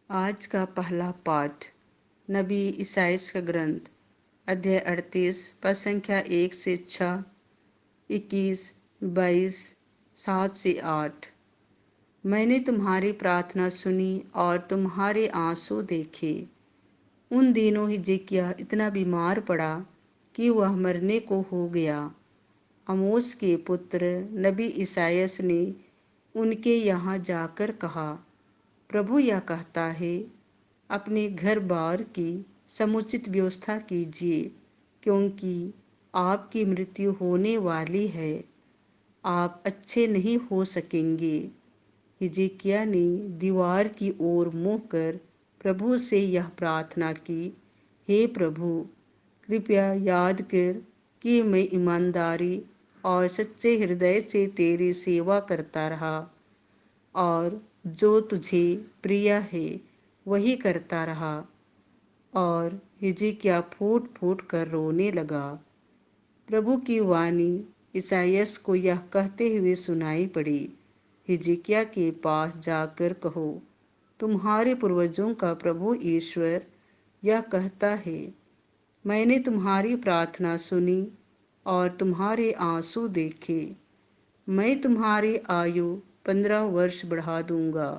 आज का पहला पाठ नबी ईसाइयाह का ग्रंथ अध्याय 38 पद संख्या 1 से 6, 21, 22, 7 से 8। मैंने तुम्हारी प्रार्थना सुनी और तुम्हारे आंसू देखे। उन दिनों हिजकिय्याह इतना बीमार पड़ा कि वह मरने को हो गया। आमोस के पुत्र नबी ईसाइयाह ने उनके यहाँ जाकर कहा, प्रभु यह कहता है, अपने घर बार की समुचित व्यवस्था कीजिए, क्योंकि आपकी मृत्यु होने वाली है। आप अच्छे नहीं हो सकेंगे। हिजकिय्याह ने दीवार की ओर मुँह कर प्रभु से यह प्रार्थना की, हे प्रभु, कृपया याद कर कि मैं ईमानदारी और सच्चे हृदय से तेरी सेवा करता रहा और जो तुझे प्रिय है वही करता रहा। और हिजकिय्याह फूट फूट कर रोने लगा। प्रभु की वाणी ईसाइयाह को यह कहते हुए सुनाई पड़ी, हिजकिय्याह के पास जाकर कहो, तुम्हारे पूर्वजों का प्रभु ईश्वर यह कहता है, मैंने तुम्हारी प्रार्थना सुनी और तुम्हारे आंसू देखे। मैं तुम्हारी आयु 15 वर्ष बढ़ा दूंगा।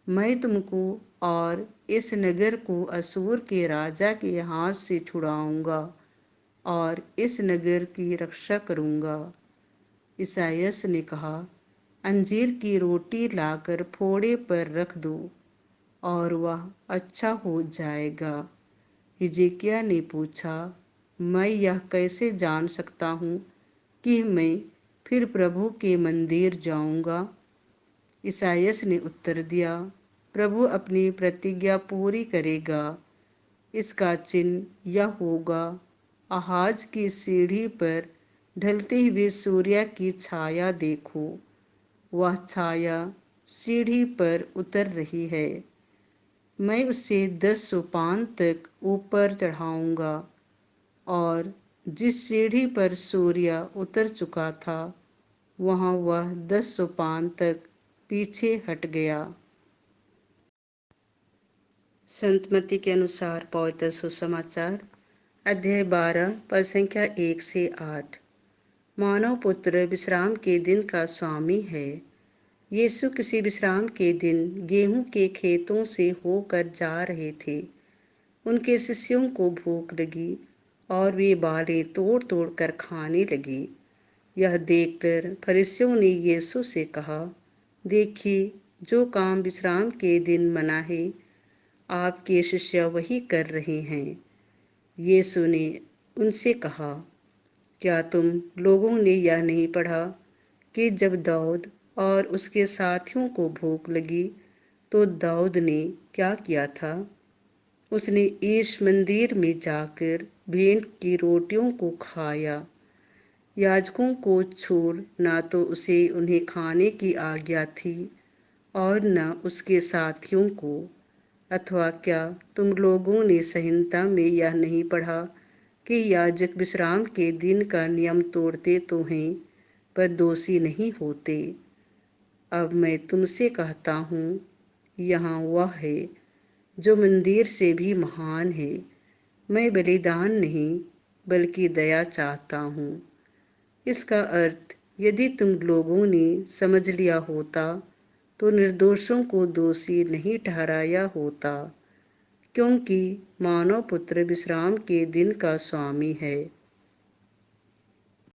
मैं तुमको और इस नगर को असूर के राजा के हाथ से छुड़ाऊंगा और इस नगर की रक्षा करूंगा। ईसाइयाह ने कहा, अंजीर की रोटी लाकर फोड़े पर रख दो और वह अच्छा हो जाएगा। हिजकिय्याह ने पूछा, मैं यह कैसे जान सकता हूँ कि मैं फिर प्रभु के मंदिर जाऊंगा? ईसाइयाह ने उत्तर दिया, प्रभु अपनी प्रतिज्ञा पूरी करेगा। इसका चिन्ह यह होगा, आहाज की सीढ़ी पर ढलते हुए सूर्य की छाया देखो। वह छाया सीढ़ी पर उतर रही है। मैं उसे 10 सोपान तक ऊपर चढ़ाऊंगा और जिस सीढ़ी पर सूर्य उतर चुका था वहाँ वह 10 सोपान तक पीछे हट गया। संत मत्ती के अनुसार पवित्र सुसमाचार अध्याय 12 पद संख्या 1 से 8। मानव पुत्र विश्राम के दिन का स्वामी है। यीशु किसी विश्राम के दिन गेहूं के खेतों से होकर जा रहे थे। उनके शिष्यों को भूख लगी और वे बालें तोड़ तोड़ कर खाने लगे। यह देखकर फरीसियों ने यीशु से कहा, देखिए, जो काम विश्राम के दिन मना है, आपके शिष्य वही कर रहे हैं। यीशु ने उनसे कहा, क्या तुम लोगों ने यह नहीं पढ़ा कि जब दाऊद और उसके साथियों को भूख लगी तो दाऊद ने क्या किया था? उसने ईश मंदिर में जाकर भेंट की रोटियों को खाया। याजकों को छोड़ ना तो उसे उन्हें खाने की आज्ञा थी और न उसके साथियों को। अथवा क्या तुम लोगों ने संहिता में यह नहीं पढ़ा कि याजक विश्राम के दिन का नियम तोड़ते तो हैं पर दोषी नहीं होते? अब मैं तुमसे कहता हूँ, यहाँ वह है जो मंदिर से भी महान है। मैं बलिदान नहीं बल्कि दया चाहता हूँ। इसका अर्थ यदि तुम लोगों ने समझ लिया होता तो निर्दोषों को दोषी नहीं ठहराया होता, क्योंकि मानव पुत्र विश्राम के दिन का स्वामी है।